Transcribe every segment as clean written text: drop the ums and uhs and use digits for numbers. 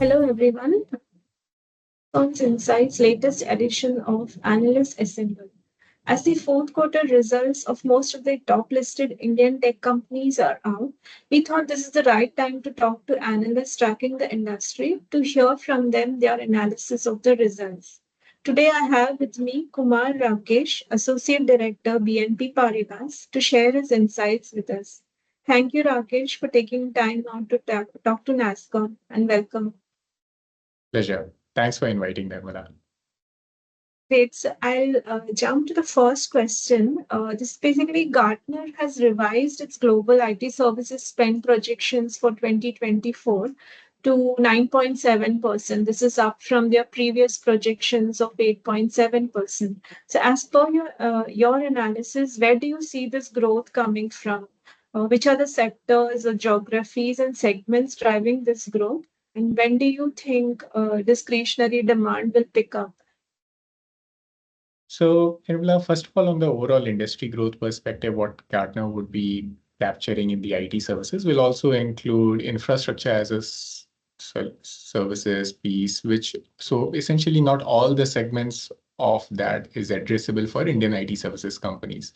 Hello, everyone. On Insight's latest edition of Analysts Assemble. As the fourth quarter results of most of the top listed Indian tech companies are out, we thought this is the right time to talk to analysts tracking the industry to hear from them their analysis of the results. Today, I have with me Kumar Rakesh, Associate Director, BNP Paribas, to share his insights with us. Thank you, Rakesh, for taking time out to talk to nasscom, and welcome. Pleasure. Thanks for inviting, Nirmala. Great. So I'll jump to the first question. This basically Gartner has revised its global IT services spend projections for 2024 to 9.7%. This is up from their previous projections of 8.7%. So as per your analysis, where do you see this growth coming from? Which are the sectors or geographies and segments driving this growth? And when do you think discretionary demand will pick up? So, Nirmala, first of all, on the overall industry growth perspective, what Gartner would be capturing in the IT services will also include infrastructure as a services piece, which so essentially not all the segments of that is addressable for Indian IT services companies.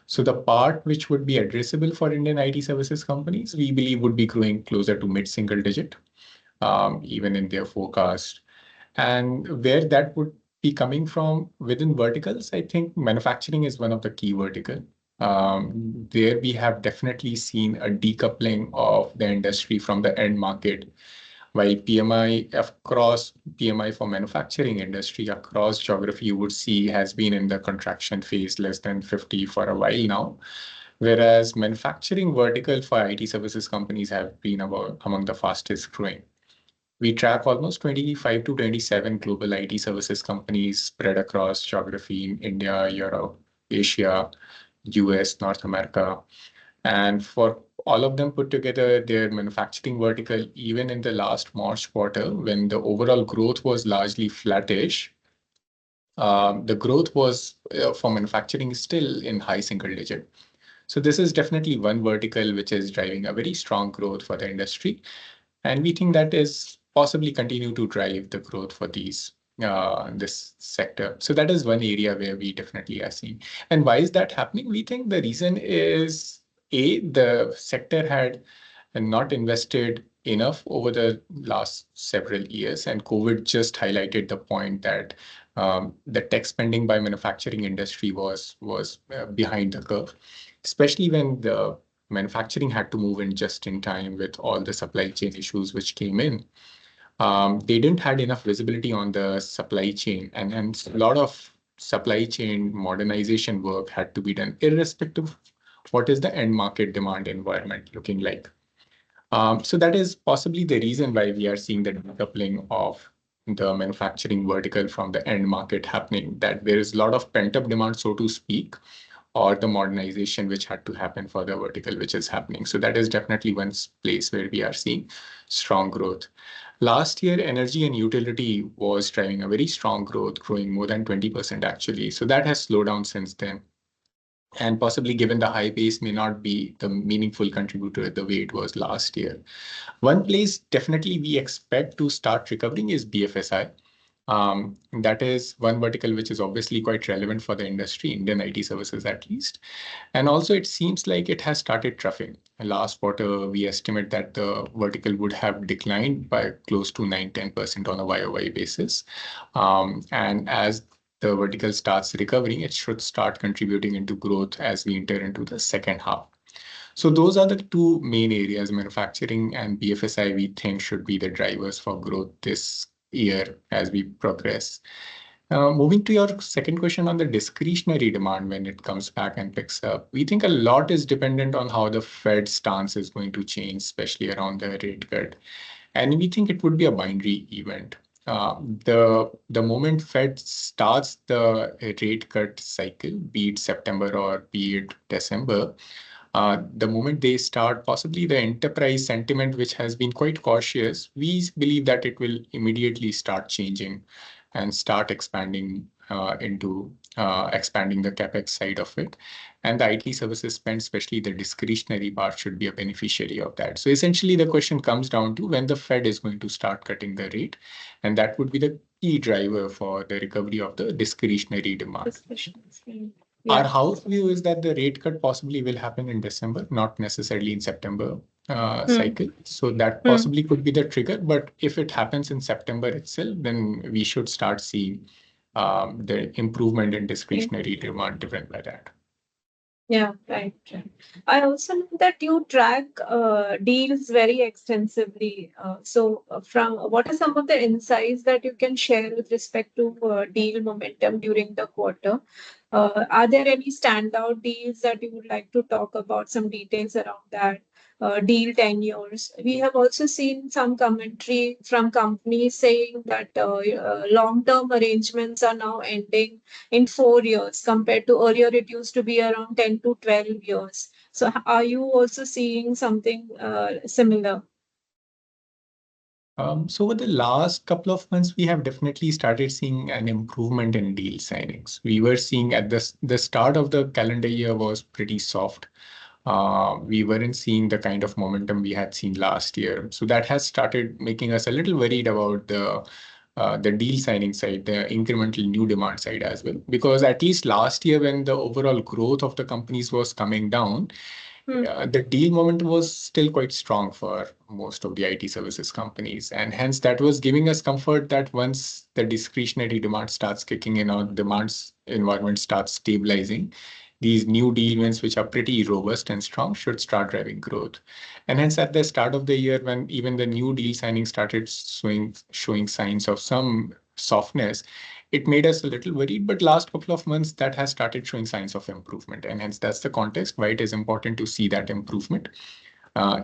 So the part which would be addressable for Indian IT services companies, we believe would be growing closer to mid-single digit, even in their forecast. And where that would be coming from within verticals, I think manufacturing is one of the key vertical. There we have definitely seen a decoupling of the industry from the end market. While PMI for manufacturing industry across geography, you would see has been in the contraction phase less than 50 for a while now. Whereas manufacturing vertical for IT services companies have been among the fastest growing. We track almost 25 to 27 global IT services companies spread across geography in India, Europe, Asia, US, North America. And for all of them put together, their manufacturing vertical, even in the last March quarter, when the overall growth was largely flattish, the growth was for manufacturing still in high single digit. So this is definitely one vertical which is driving a very strong growth for the industry. And we think that is possibly continue to drive the growth for this sector. So that is one area where we definitely are seeing. And why is that happening? We think the reason is the sector had not invested enough over the last several years, and COVID just highlighted the point that the tech spending by manufacturing industry was behind the curve, especially when the manufacturing had to move in just in time with all the supply chain issues which came in. They didn't had enough visibility on the supply chain, and hence a lot of supply chain modernization work had to be done, irrespective of what is the end market demand environment looking like. So that is possibly the reason why we are seeing the decoupling of the manufacturing vertical from the end market happening, that there is a lot of pent-up demand, so to speak, or the modernization which had to happen for the vertical which is happening. So that is definitely one place where we are seeing strong growth. Last year, energy and utility was driving a very strong growth, growing more than 20% actually. So that has slowed down since then. And possibly given the high base may not be the meaningful contributor the way it was last year. One place definitely we expect to start recovering is BFSI. That is one vertical which is obviously quite relevant for the industry, Indian IT services at least. And also it seems like it has started troughing. Last quarter, we estimate that the vertical would have declined by close to 9-10% on a YOY basis. And as the vertical starts recovering, it should start contributing into growth as we enter into the second half. So those are the two main areas, manufacturing and BFSI, we think should be the drivers for growth this year as we progress. Moving to your second question on the discretionary demand when it comes back and picks up, we think a lot is dependent on how the Fed stance is going to change, especially around the rate cut. And we think it would be a binary event. The moment Fed starts the rate cut cycle, be it September or be it December, the moment they start, possibly the enterprise sentiment, which has been quite cautious, we believe that it will immediately start changing and start expanding into expanding the capex side of it. And the IT services spend, especially the discretionary part, should be a beneficiary of that. So essentially, the question comes down to when the Fed is going to start cutting the rate, and that would be the key driver for the recovery of the discretionary demand. Our Yeah. house view is that the rate cut possibly will happen in December, not necessarily in September cycle. So that possibly could be the trigger. But if it happens in September itself, then we should start seeing the improvement in discretionary demand driven by that. Yeah, right. I also know that you track deals very extensively. From what are some of the insights that you can share with respect to deal momentum during the quarter? Are there any standout deals that you would like to talk about? Some details around that. Deal tenures. We have also seen some commentary from companies saying that long-term arrangements are now ending in 4 years compared to earlier it used to be around 10 to 12 years. So are you also seeing something similar? So over the last couple of months, we have definitely started seeing an improvement in deal signings. We were seeing at the start of the calendar year was pretty soft. We weren't seeing the kind of momentum we had seen last year. So that has started making us a little worried about the deal signing side, the incremental new demand side as well. Because at least last year, when the overall growth of the companies was coming down, the deal momentum was still quite strong for most of the IT services companies. And hence, that was giving us comfort that once the discretionary demand starts kicking in or demand environment starts stabilizing, these new deal wins, which are pretty robust and strong, should start driving growth. And hence, at the start of the year, when even the new deal signing started showing signs of some softness, it made us a little worried, but last couple of months that has started showing signs of improvement. And hence that's the context why it is important to see that improvement,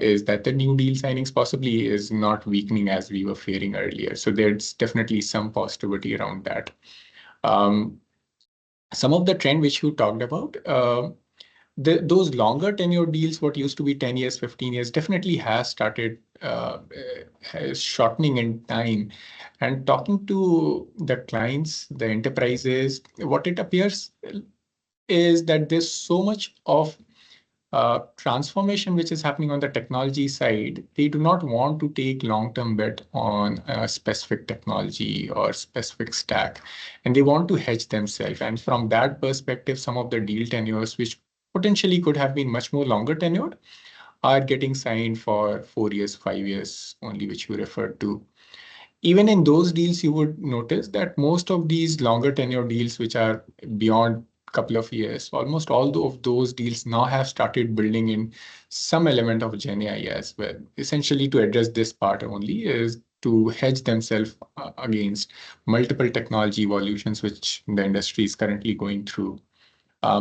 is that the new deal signings possibly is not weakening as we were fearing earlier. So there's definitely some positivity around that. Some of the trend which you talked about, those longer tenure deals, what used to be 10 years, 15 years, definitely has started shortening in time. And talking to the clients, the enterprises, what it appears is that there's so much of transformation which is happening on the technology side. They do not want to take long-term bet on a specific technology or specific stack, and they want to hedge themselves. And from that perspective, some of the deal tenures, which potentially could have been much more longer tenured, are getting signed for 4 years, 5 years only, which you referred to. Even in those deals, you would notice that most of these longer tenure deals, which are beyond a couple of years, almost all of those deals now have started building in some element of GenAI as well. Essentially, to address this part only is to hedge themselves against multiple technology evolutions, which the industry is currently going through.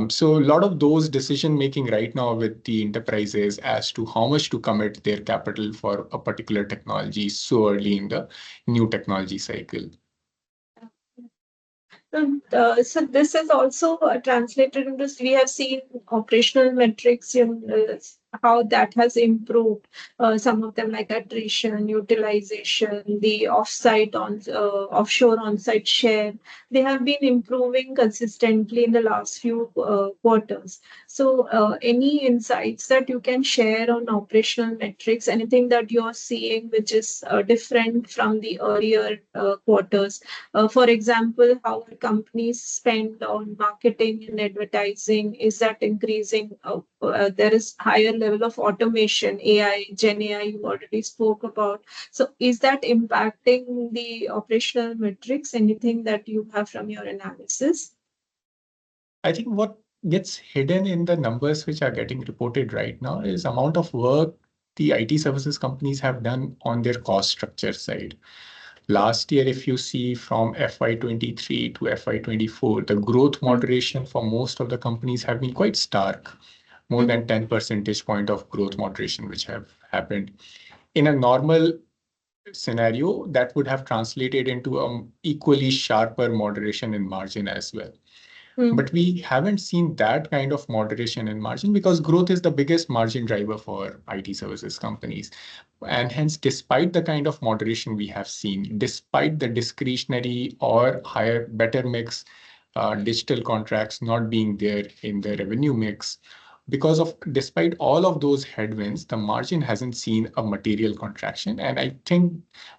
So a lot of those decision making right now with the enterprises as to how much to commit their capital for a particular technology so early in the new technology cycle. So this is also translated into, we have seen operational metrics, how that has improved. Some of them like attrition, utilization, the offshore on-site share. They have been improving consistently in the last few quarters. So any insights that you can share on operational metrics, anything that you're seeing which is different from the earlier quarters? For example, how companies spend on marketing and advertising, is that increasing? There is higher level of automation, AI, Gen AI, you already spoke about. So is that impacting the operational metrics? Anything that you have from your analysis? I think what gets hidden in the numbers which are getting reported right now is amount of work the IT services companies have done on their cost structure side. Last year, if you see from FY23 to FY24, the growth moderation for most of the companies have been quite stark, more than 10 percentage point of growth moderation, which have happened. In a normal scenario, that would have translated into an equally sharper moderation in margin as well. But we haven't seen that kind of moderation in margin because growth is the biggest margin driver for IT services companies. And hence, despite the kind of moderation we have seen, despite the discretionary or higher, better mix digital contracts not being there in the revenue mix. Despite all of those headwinds, the margin hasn't seen a material contraction. And I think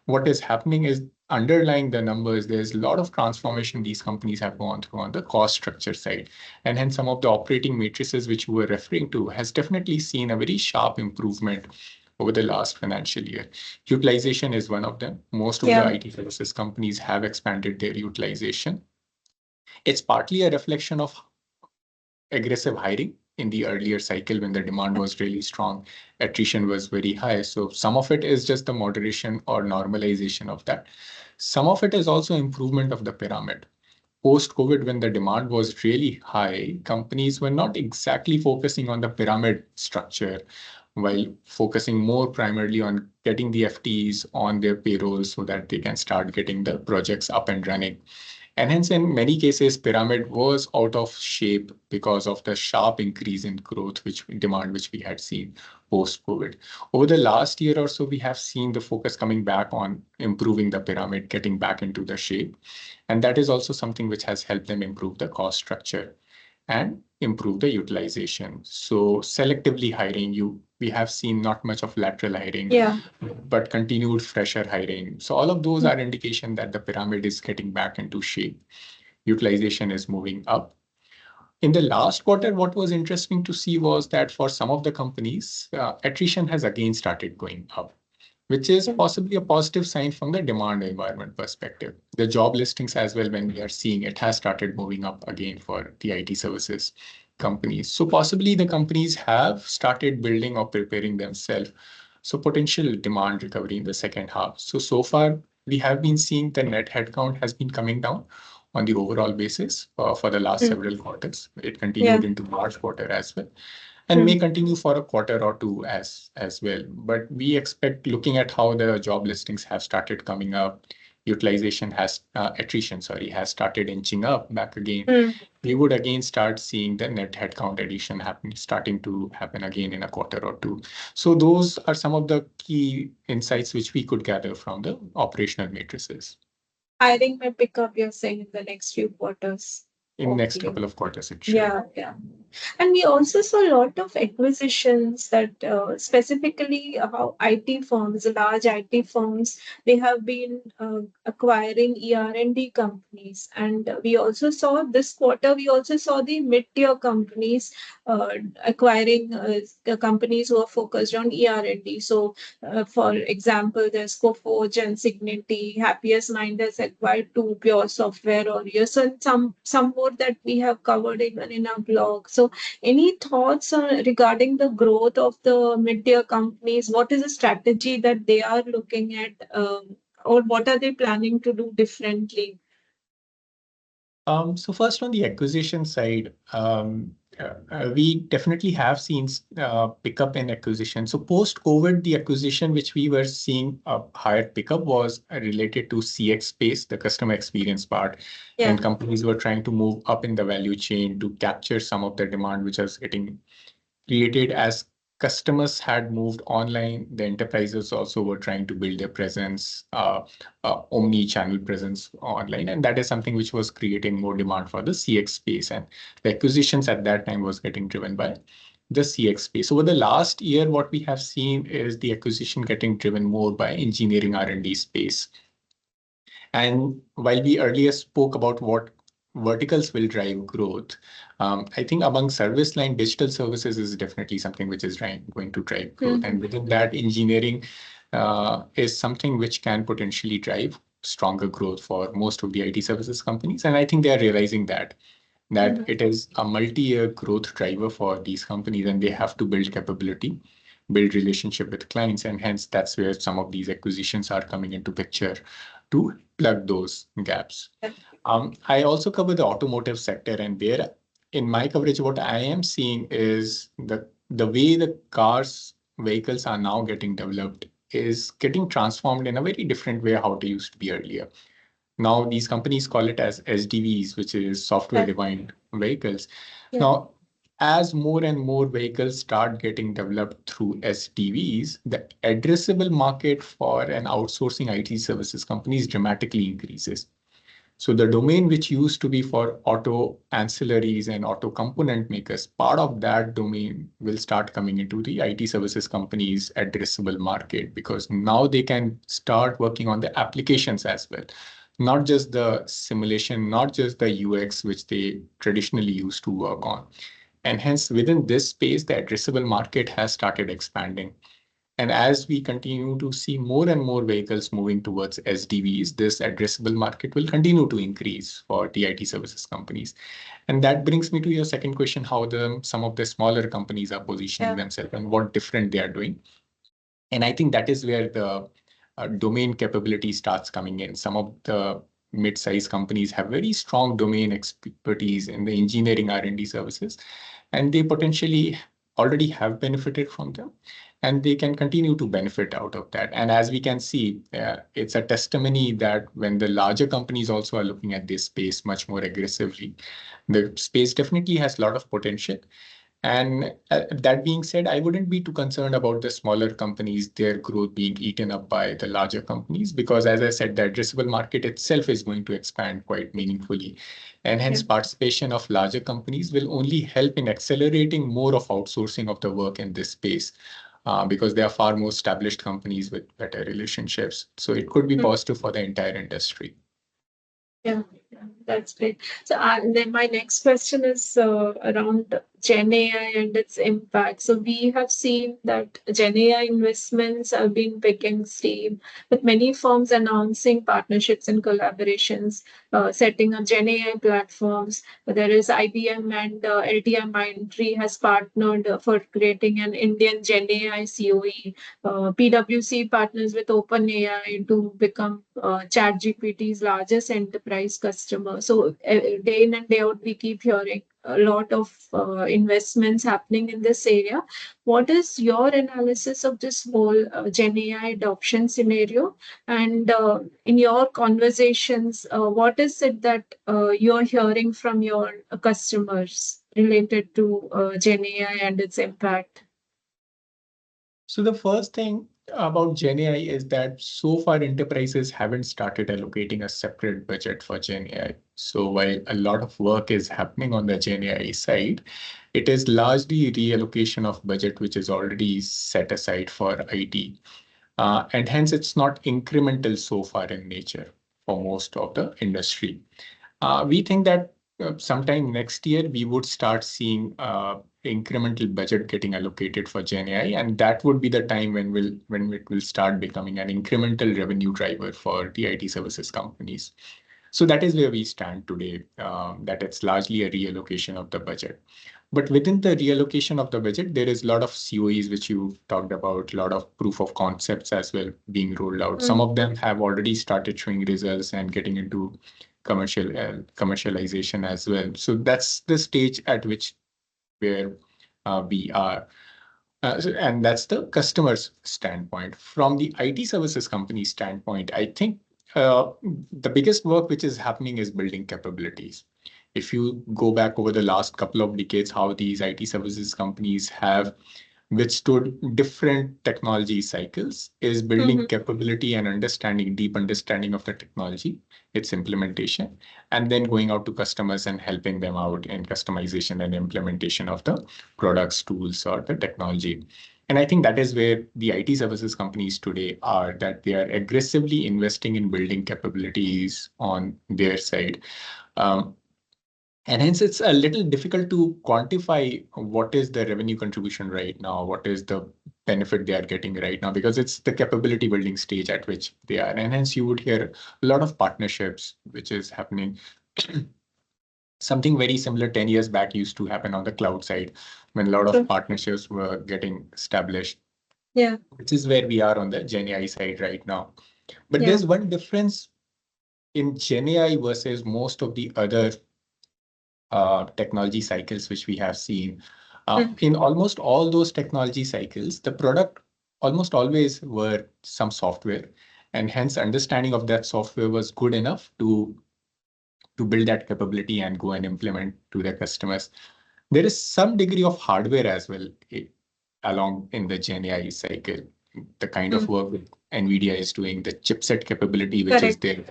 what is happening is underlying the numbers, there's a lot of transformation these companies have gone through on the cost structure side. And hence some of the operating matrices which you were referring to has definitely seen a very sharp improvement over the last financial year. Utilization is one of them. Most of the IT services companies have expanded their utilization. It's partly a reflection of aggressive hiring in the earlier cycle when the demand was really strong, attrition was very high. So some of it is just the moderation or normalization of that. Some of it is also improvement of the pyramid. Post-COVID, when the demand was really high, companies were not exactly focusing on the pyramid structure, while focusing more primarily on getting the FTEs on their payroll so that they can start getting the projects up and running. And hence, in many cases, pyramid was out of shape because of the sharp increase in growth, which we had seen post-COVID. Over the last year or so, we have seen the focus coming back on improving the pyramid, getting back into the shape. And that is also something which has helped them improve the cost structure and improve the utilization. So selectively hiring, we have seen not much of lateral hiring, but continued fresher hiring. So all of those are indication that the pyramid is getting back into shape. Utilization is moving up. In the last quarter, what was interesting to see was that for some of the companies, attrition has again started going up, which is possibly a positive sign from the demand environment perspective. The job listings as well, when we are seeing it has started moving up again for the IT services companies. So possibly the companies have started building or preparing themselves. So potential demand recovery in the second half. So far, we have been seeing the net headcount has been coming down on the overall basis for the last several quarters. It continued into March quarter as well, and may continue for a quarter or two as well. But we expect, looking at how the job listings have started coming up, attrition, has started inching up back again. We would again start seeing the net headcount addition starting to happen again in a quarter or two. So those are some of the key insights which we could gather from the operational matrices. Hiring may pick up, you're saying, in the next few quarters. In next couple of quarters, it should. Yeah. And we also saw a lot of acquisitions that specifically how IT firms, large IT firms, they have been acquiring ER&D companies. And we also saw this quarter, we also saw the mid-tier companies acquiring companies who are focused on ER&D. So, for example, there's Coforge and Signity, Happiest Mind has acquired two Pure Software Warriors, and some more that we have covered even in our blog. So any thoughts regarding the growth of the mid-tier companies? What is the strategy that they are looking at, or what are they planning to do differently? So first on the acquisition side, we definitely have seen pickup in acquisition. So post-COVID, the acquisition which we were seeing a higher pickup was related to CX space, the customer experience part. And companies were trying to move up in the value chain to capture some of the demand which was getting created as customers had moved online. The enterprises also were trying to build their presence, omni-channel presence online. And that is something which was creating more demand for the CX space. And the acquisitions at that time was getting driven by the CX space. Over the last year, what we have seen is the acquisition getting driven more by engineering R&D space. And while we earlier spoke about what verticals will drive growth, I think among service line, digital services is definitely something which is going to drive growth. And within that, engineering is something which can potentially drive stronger growth for most of the IT services companies. And I think they are realizing that it is a multi-year growth driver for these companies, and they have to build capability, build relationship with clients. And hence, that's where some of these acquisitions are coming into picture to plug those gaps. I also cover the automotive sector, and there in my coverage, what I am seeing is the way the vehicles are now getting developed is getting transformed in a very different way how they used to be earlier. Now, these companies call it as SDVs, which is software-defined vehicles. Now, as more and more vehicles start getting developed through SDVs, the addressable market for an outsourcing IT services companies dramatically increases. So the domain which used to be for auto ancillaries and auto component makers, part of that domain will start coming into the IT services companies' addressable market, because now they can start working on the applications as well, not just the simulation, not just the UX, which they traditionally used to work on. And hence, within this space, the addressable market has started expanding. And as we continue to see more and more vehicles moving towards SDVs, this addressable market will continue to increase for TIT services companies. And that brings me to your second question, how some of the smaller companies are positioning themselves and what different they are doing. And I think that is where the domain capability starts coming in. Some of the mid-sized companies have very strong domain expertise in the engineering R&D services, and they potentially already have benefited from them, and they can continue to benefit out of that. And as we can see, it's a testimony that when the larger companies also are looking at this space much more aggressively, the space definitely has a lot of potential. And that being said, I wouldn't be too concerned about the smaller companies, their growth being eaten up by the larger companies, because as I said, the addressable market itself is going to expand quite meaningfully. And hence participation of larger companies will only help in accelerating more of outsourcing of the work in this space. Because they are far more established companies with better relationships. So it could be positive for the entire industry. Yeah, that's great. So then my next question is around Gen AI and its impact. So we have seen that Gen AI investments have been picking steam, with many firms announcing partnerships and collaborations, setting up Gen AI platforms. There is IBM and LTI Mindtree has partnered for creating an Indian Gen AI COE. PwC partners with OpenAI to become ChatGPT's largest enterprise customer. So day in and day out, we keep hearing a lot of investments happening in this area. What is your analysis of this whole Gen AI adoption scenario? And in your conversations, what is it that you're hearing from your customers related to Gen AI and its impact? So the first thing about GenAI is that so far enterprises haven't started allocating a separate budget for GenAI. So while a lot of work is happening on the GenAI side, it is largely reallocation of budget which is already set aside for IT. And hence it's not incremental so far in nature for most of the industry. We think that sometime next year we would start seeing incremental budget getting allocated for GenAI, and that would be the time when it will start becoming an incremental revenue driver for the IT services companies. So that is where we stand today, that it's largely a reallocation of the budget. But within the reallocation of the budget, there is a lot of COEs, which you talked about, a lot of proof of concepts as well being rolled out. Some of them have already started showing results and getting into commercialization as well. So that's the stage at which where we are. And that's the customer's standpoint. From the IT services company standpoint, I think the biggest work which is happening is building capabilities. If you go back over the last couple of decades, how these IT services companies have withstood different technology cycles is building capability and understanding, deep understanding of the technology, its implementation, and then going out to customers and helping them out in customization and implementation of the products, tools, or the technology. And I think that is where the IT services companies today are, that they are aggressively investing in building capabilities on their side. And hence, it's a little difficult to quantify what is the revenue contribution right now, what is the benefit they are getting right now, because it's the capability building stage at which they are. And hence, you would hear a lot of partnerships, which is happening. Something very similar 10 years back used to happen on the cloud side when a lot of partnerships were getting established. Yeah. Which is where we are on the GenAI side right now. But there's one difference in GenAI versus most of the other technology cycles which we have seen. In almost all those technology cycles, the product almost always were some software, and hence understanding of that software was good enough to build that capability and go and implement to their customers. There is some degree of hardware as well along in the GenAI cycle, the kind of work that NVIDIA is doing, the chipset capability which is there.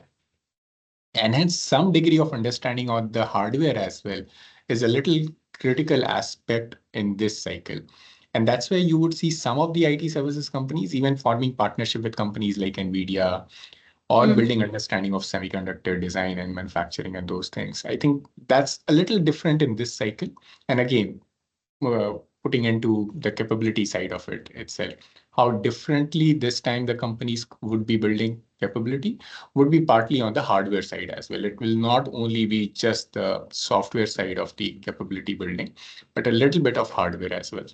And hence some degree of understanding on the hardware as well is a little critical aspect in this cycle. And that's where you would see some of the IT services companies even forming partnership with companies like NVIDIA or Mm. building understanding of semiconductor design and manufacturing and those things. I think that's a little different in this cycle. And again, uh, putting into the capability side of it itself, how differently this time the companies would be building capability would be partly on the hardware side as well. It will not only be just the software side of the capability building, but a little bit of hardware as well.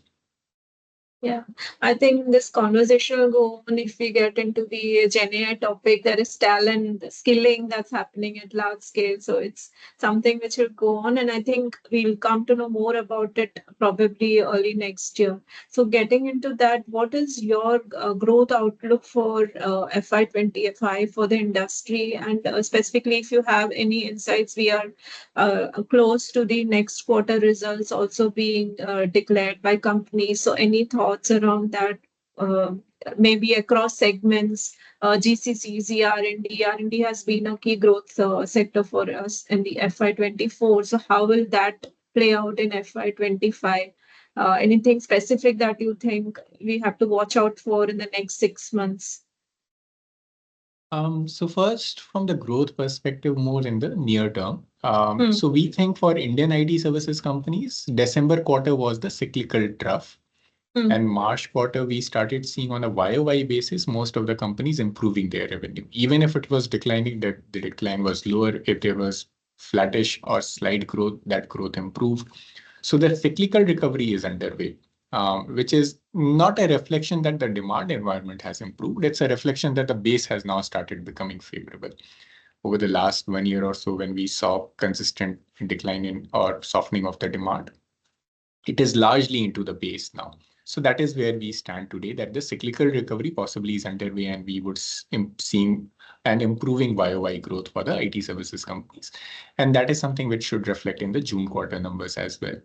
Yeah, I think this conversation will go on if we get into the GenAI topic. There is talent, skilling that's happening at large scale. So it's something which will go on. And I think we'll come to know more about it probably early next year. So getting into that, what is your growth outlook for FY25 for the industry? And specifically, if you have any insights, we are close to the next quarter results also being declared by companies. So, any thoughts around that? Uh, Maybe across segments, GCC, R&D. R&D has been a key growth sector for us in the FY24. So, how will that play out in FY25? Anything specific that you think we have to watch out for in the next 6 months? So first, from the growth perspective, more in the near term. Hmm. So we think for Indian IT services companies, December quarter was the cyclical trough. Hmm. And March quarter, we started seeing on a YOY basis, most of the companies improving their revenue. Even if it was declining, the decline was lower. If there was flattish or slight growth, that growth improved. So the cyclical recovery is underway, which is not a reflection that the demand environment has improved. It's a reflection that the base has now started becoming favorable. Over the last 1 year or so, when we saw consistent decline in or softening of the demand, it is largely into the base now. So that is where we stand today, that the cyclical recovery possibly is underway and we would seeing an improving YOY growth for the IT services companies. And that is something which should reflect in the June quarter numbers as well.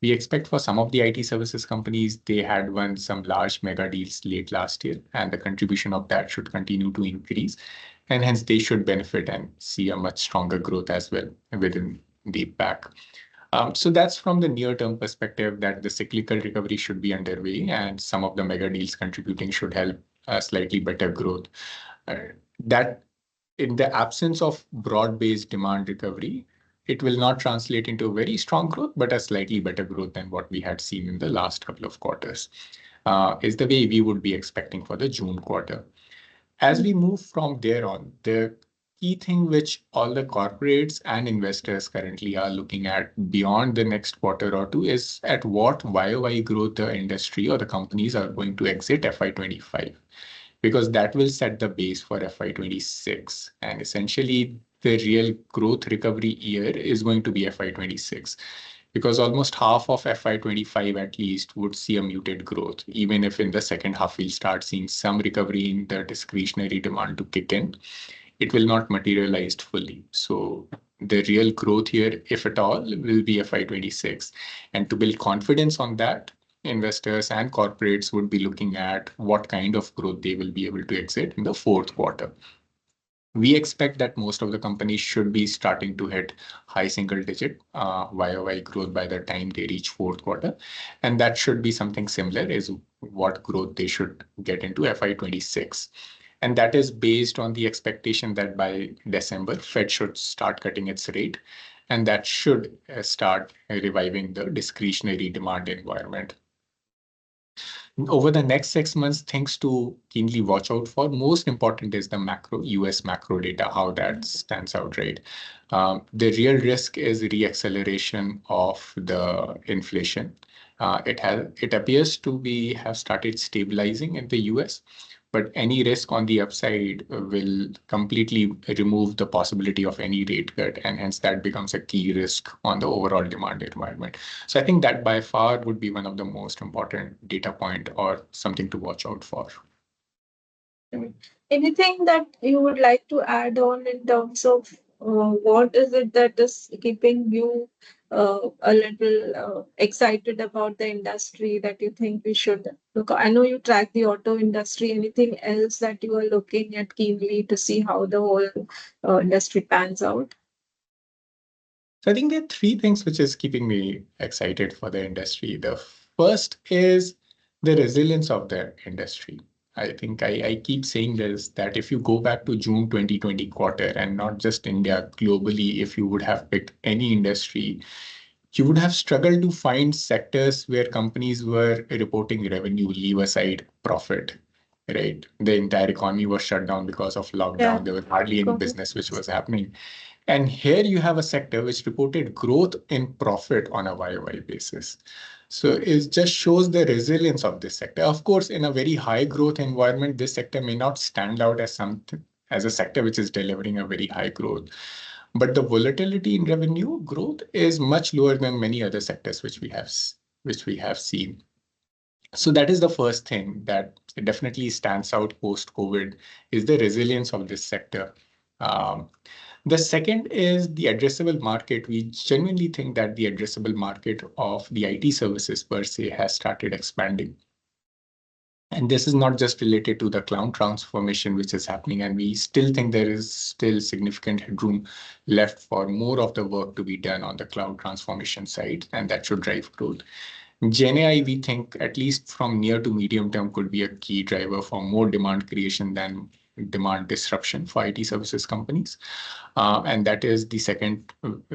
We expect for some of the IT services companies, they had won some large mega deals late last year, and the contribution of that should continue to increase. And hence they should benefit and see a much stronger growth as well within the pack. So that's from the near-term perspective that the cyclical recovery should be underway and some of the mega deals contributing should help slightly better growth. That in the absence of broad-based demand recovery, it will not translate into a very strong growth, but a slightly better growth than what we had seen in the last couple of quarters, is the way we would be expecting for the June quarter. As we move from there on, the key thing which all the corporates and investors currently are looking at beyond the next quarter or two is at what YOY growth the industry or the companies are going to exit FY25, because that will set the base for FY26. And essentially, the real growth recovery year is going to be FY26, because almost half of FY25 at least would see a muted growth, even if in the second half we'll start seeing some recovery in the discretionary demand to kick in. It will not materialize fully. So the real growth here, if at all, will be FY26. And to build confidence on that, investors and corporates would be looking at what kind of growth they will be able to exit in the fourth quarter. We expect that most of the companies should be starting to hit high single digit YOY growth by the time they reach fourth quarter. And that should be something similar is what growth they should get into FY26. And that is based on the expectation that by December, Fed should start cutting its rate. And that should start reviving the discretionary demand environment. Over the next 6 months, things to keenly watch out for. Most important is the macro, US macro data, how that stands out, right? The real risk is reacceleration of the inflation. It appears to be have started stabilizing in the US, but any risk on the upside will completely remove the possibility of any rate cut, and hence that becomes a key risk on the overall demand environment. So I think that by far would be one of the most important data point or something to watch out for. Anything that you would like to add on in terms of what is it that is keeping you a little excited about the industry that you think we should look? I know you track the auto industry. Anything else that you are looking at keenly to see how the whole industry pans out? So I think there are three things which is keeping me excited for the industry. The first is the resilience of the industry. I think I keep saying this, that if you go back to June 2020 quarter, and not just India, globally, if you would have picked any industry, you would have struggled to find sectors where companies were reporting revenue, leave aside profit, right? The entire economy was shut down because of Yeah, lockdown. There was hardly any COVID. business which was happening. And here you have a sector which reported growth in profit on a YOY basis. So it just shows the resilience of this sector. Of course, in a very high growth environment, this sector may not stand out as something as a sector which is delivering a very high growth. But the volatility in revenue growth is much lower than many other sectors which we have seen. So that is the first thing that definitely stands out post-COVID, is the resilience of this sector. Um, the second is the addressable market. We genuinely think that the addressable market of the IT services per se has started expanding. And this is not just related to the cloud transformation which is happening, and we still think there is still significant headroom left for more of the work to be done on the cloud transformation side, and that should drive growth. GenAI, we think, at least from near to medium term, could be a key driver for more demand creation than demand disruption for IT services companies. And that is the second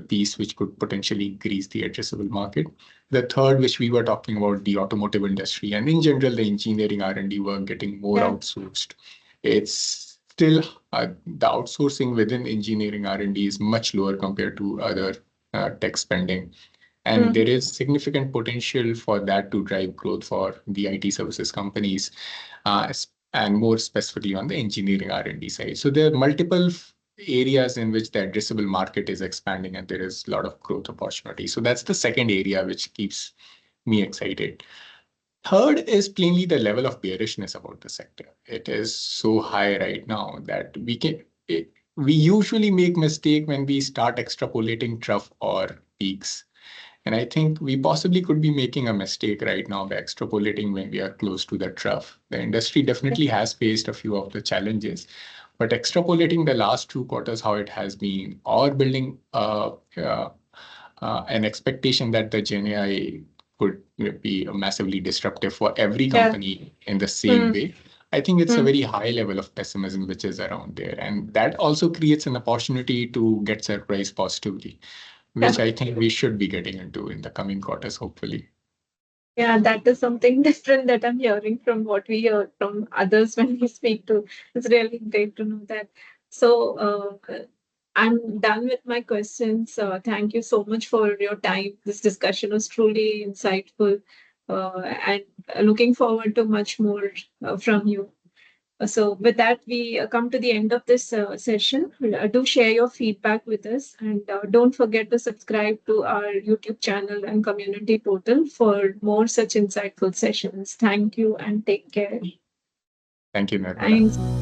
piece which could potentially increase the addressable market. The third, which we were talking about, the automotive industry, and in general, the engineering R&D work getting more Yeah. outsourced. It's still the outsourcing within engineering R&D is much lower compared to other tech spending. And there is significant potential for that to drive growth for the IT services companies, and more specifically on the engineering R&D side. So there are multiple areas in which the addressable market is expanding, and there is a lot of growth opportunity. So that's the second area which keeps me excited. Third is plainly the level of bearishness about the sector. It is so high right now that we usually make mistake when we start extrapolating trough or peaks. And I think we possibly could be making a mistake right now by extrapolating when we are close to the trough. The industry definitely has faced a few of the challenges, but extrapolating the last 2 quarters, how it has been, or building an expectation that the GenAI could be massively disruptive for every Yeah. company in the same way, I think it's a very high level of pessimism which is around there. And that also creates an opportunity to get surprised positively, which Yeah. I think we should be getting into in the coming quarters, hopefully. Yeah, that is something different that I'm hearing from what we hear from others when we speak to. It's really great to know that. So, I'm done with my questions. Thank you so much for your time. This discussion was truly insightful, and looking forward to much more from you. So, with that, we come to the end of this session. Do share your feedback with us, and don't forget to subscribe to our YouTube channel and community portal for more such insightful sessions. Thank you and take care. Thank you, Nirmala. Thanks.